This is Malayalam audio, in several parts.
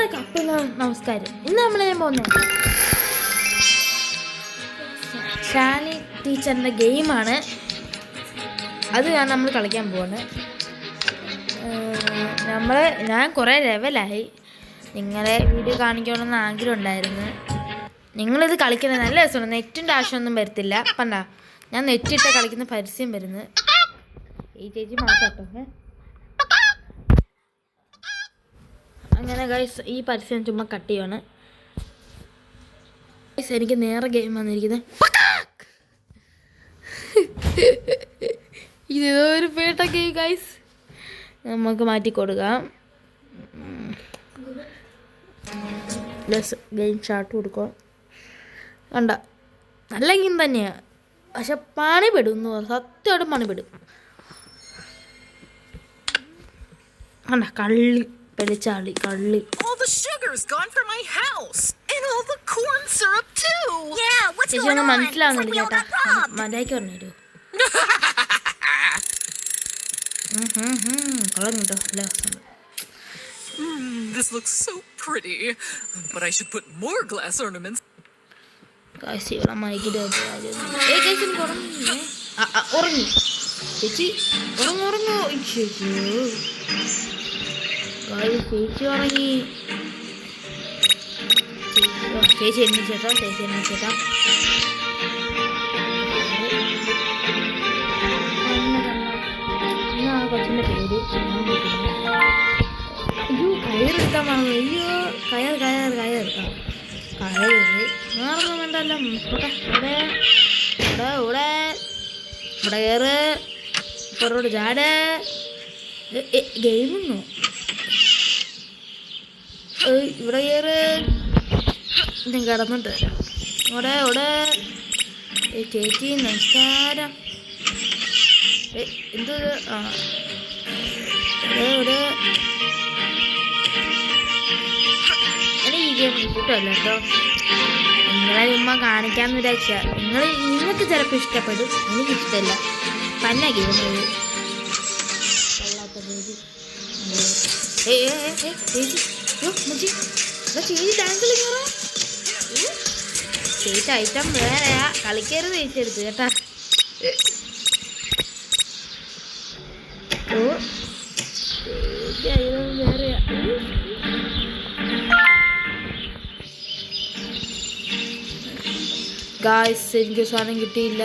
എല്ലാവർക്കും നമസ്കാരം. ഇന്ന് നമ്മൾ പോകുന്നത് ഷാനി ടീച്ചറിൻ്റെ ഗെയിമാണ്. അത് നമ്മൾ കളിക്കാൻ പോവാണ്. ഞാൻ കുറേ ലെവലായി. നിങ്ങളെ വീഡിയോ കാണിക്കണമെന്ന് ആഗ്രഹം ഉണ്ടായിരുന്നു. നിങ്ങളിത് കളിക്കുന്നത് നല്ല രസമാണ്. നെറ്റിൻ്റെ ആവശ്യമൊന്നും വരത്തില്ല. കണ്ട, ഞാൻ നെറ്റിട്ട് കളിക്കുന്ന പരസ്യം വരുന്നത്. ഈ ചേച്ചി മാറ്റാട്ടോ. അങ്ങനെ ഗൈസ്, ഈ പരസ്യം ചുമ്മാ കട്ട് ചെയ്യുവാണ്. ഗൈസ്, എനിക്ക് നേരെ ഗെയിം വന്നിരിക്കുന്നത്. ഇതേതോ ഒരു പേട്ട ഗെയിം ഗൈസ്. നമുക്ക് മാറ്റി കൊടുക്കാം. ഗെയിം സ്റ്റാർട്ട് കൊടുക്കാം. കണ്ട, നല്ല ഗെയിം തന്നെയാണ്. പക്ഷെ പണിപ്പെടും എന്ന് പറഞ്ഞു, സത്യമായിട്ടും പണിപ്പെടും. കണ്ട, കള്ളി പെരിച്ചാളി കള്ളി. All the sugar's gone from my house and all the corn syrup too. Yeah, what's going on? മനസ്സിലാവുന്നില്ല ചേട്ടാ, മര്യാദയ്ക്ക് പറഞ്ഞു തരൂ. കൊള്ളാം കേട്ടോ, നല്ല രസമുണ്ട്. This looks so pretty, but I should put more glass ornaments. കാശിയുള്ള മൈക്കിൻ്റെ ഉറങ്ങി ചേച്ചി, ഉറങ്ങോ ചേച്ചി ഉറങ്ങി. ചേച്ചി എണ്ണിച്ചേട്ടാ, കൊച്ചിൻ്റെ പേര് അയ്യോ, കയറെടുക്കാൻ പറഞ്ഞു. അയ്യോ, കയറ് വേറൊന്നും വേണ്ടല്ലോ. ഇവിടെ കയറ്, ഇപ്പറോട് ചാട്. ഗെയിമിന്നോ ഇവിടെ കയറ്. ഞാൻ കിടന്നിട്ട് ഇവിടെ ചേച്ചി നമസ്കാരം. എന്ത് ഇവിടെ ഈ ഗെയിം കിട്ടുമല്ലോ കേട്ടോ. നിങ്ങളെ ചുമ്മാ കാണിക്കാമെന്ന് വിചാരിച്ച നിങ്ങൾക്ക് ചിലപ്പോൾ ഇഷ്ടപ്പെടും, എനിക്കിഷ്ടമല്ല. പന്ന ഗെയിം കൊള്ളാത്ത പേര്. ചേച്ചി ഡാൻസ് കളിക്കണോ? ചേച്ചി ഐറ്റം വേറെയാ, കളിക്കരുത് ചേച്ചി എടുത്ത് കേട്ടാ. ഓ ചേച്ചി ഐറ്റം വേറെയാ. ഗായ്സ്, എനിക്ക് സാധനം കിട്ടിയില്ല.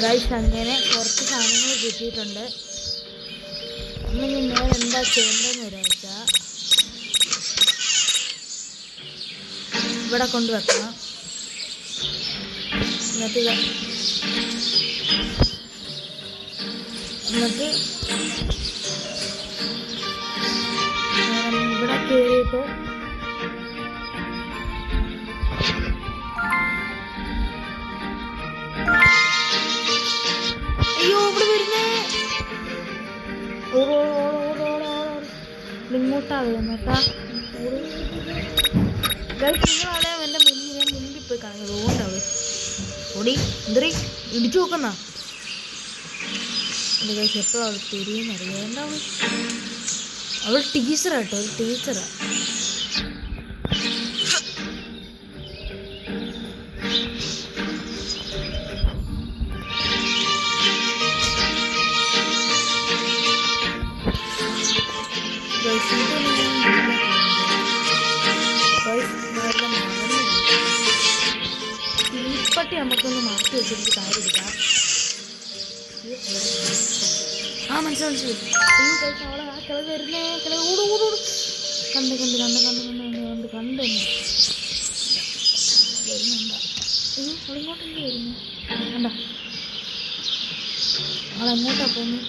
ഗായ്സ്, അങ്ങനെ കുറച്ച് സാധനങ്ങൾ കിട്ടിയിട്ടുണ്ട്. നമ്മൾ നേരെ എന്താ ചെയ്യേണ്ടതെന്ന് വിചാരിച്ചാൽ ഇവിടെ കൊണ്ടുവെക്കണം. എന്നിട്ട് ഇവിടെ കയറിയിട്ട് അയ്യോ, ഇവിടെ വരുന്നേ. ഇങ്ങോട്ടാ വരുന്നേട്ടാ. നിങ്ങളവിടെ എൻ്റെ മുന്നിൽ പോയി കാണുന്നത് ഓണ്ടാവ് ഓടി എന്തറി ഇടിച്ചു നോക്കുന്ന. എൻ്റെ കൈ എപ്പോഴും അവൾ തിരിയുന്നറിയാം. എന്താവും അവൾ ടീച്ചറാ കേട്ടോ, ഒരു ടീച്ചറാ. തീപ്പട്ടി നമുക്കൊന്ന് മാറ്റി വെച്ചിട്ട് കാര്യമില്ല. മനസ്സിലായി. അവളെ ആ കിളവ് വരുന്നേ, കിളവ് ഓട്. കണ്ട് വരുന്നുണ്ട്. അവളിങ്ങോട്ടല്ലേ വരുന്നു? കണ്ട, അവളെങ്ങോട്ടാ പോന്നു?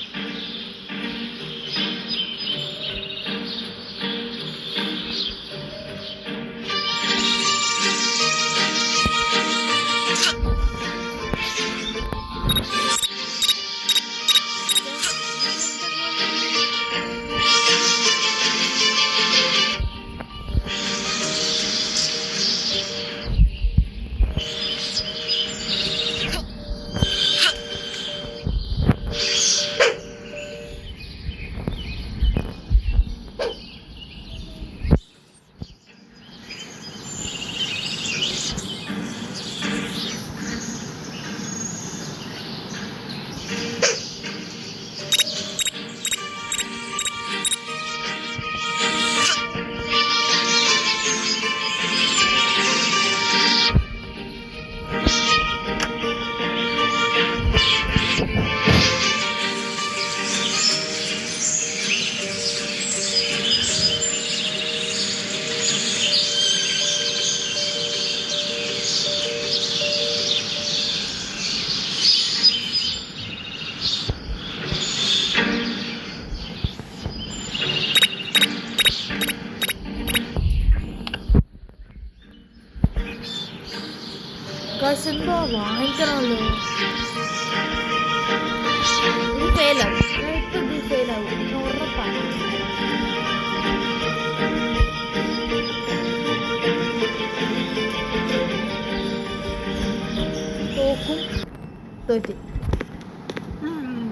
ഗൈസ് എന്തോ വാങ്ങിക്കണമല്ലോ. ഇത് ഫെയിലാവും, ഇത് ഫെയിലാവും ഉറപ്പാണ്.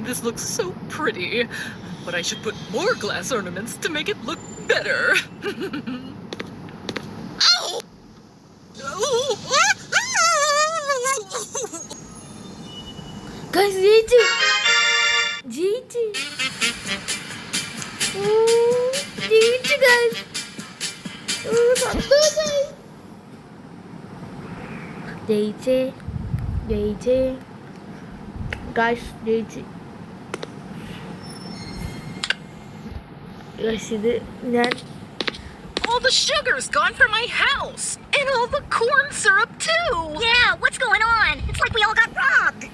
This looks so pretty, but I should put more glass ornaments to make it look better. Ow! Guys, ജയിച്ചു ജയിച്ചു ജയിച്ചു ഗൈസ്, സന്തോഷായി. ജയിച്ചേ ജയിച്ചേ ഗൈസ്, ജയിച്ച് ഗൈസ്. ഇത് ഞാൻ All the sugar's gone from my house, and all the corn syrup too. Yeah, what's going on? It's like we all got robbed.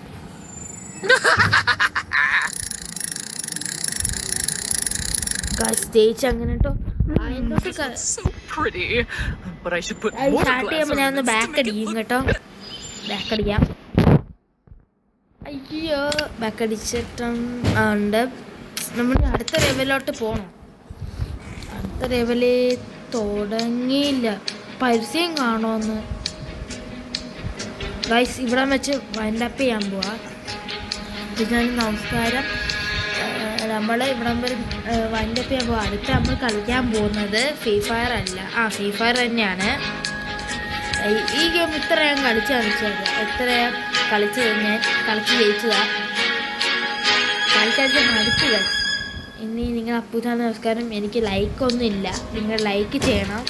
Guys ജയിച്ച് അങ്ങനെ കേട്ടോ. This looks so pretty, but I should put more start glass ചെയ്യുമ്പോൾ ഞാൻ ഒന്ന് ornaments to back make it അടിക്കും look കേട്ടോ. better. ബാക്ക് അടിക്കാം. അയ്യോ, ബാക്ക് അടിച്ചിട്ടും ഉണ്ട്. നമ്മൾ അടുത്ത ലെവലിലോട്ട് പോകണം. അടുത്ത ലെവല് തുടങ്ങിയില്ല. പരസ്യം കാണുമെന്ന് ഗൈസ്. ഇവിടെ വെച്ച് വൈൻഡപ്പ് ചെയ്യാൻ പോവാ. ഞാൻ നമസ്കാരം. നമ്മൾ ഇവിടെ വരെ വൈൻഡപ്പ് ചെയ്യാൻ പോവാ. അടുത്ത് നമ്മൾ കളിക്കാൻ പോകുന്നത് ഫ്രീ ഫയർ അല്ല, ഫ്രീ ഫയർ തന്നെയാണ്. ഈ ഗെയിം ഇത്ര ഞാൻ കളിച്ചത് എത്ര കളിച്ച് ജയിച്ചതാ. കളിച്ച് മടുക്കുക. ഇനി നിങ്ങൾ അപ്പുതാ നമസ്കാരം. എനിക്ക് ലൈക്കൊന്നും ഇല്ല, നിങ്ങൾ ലൈക്ക് ചെയ്യണം.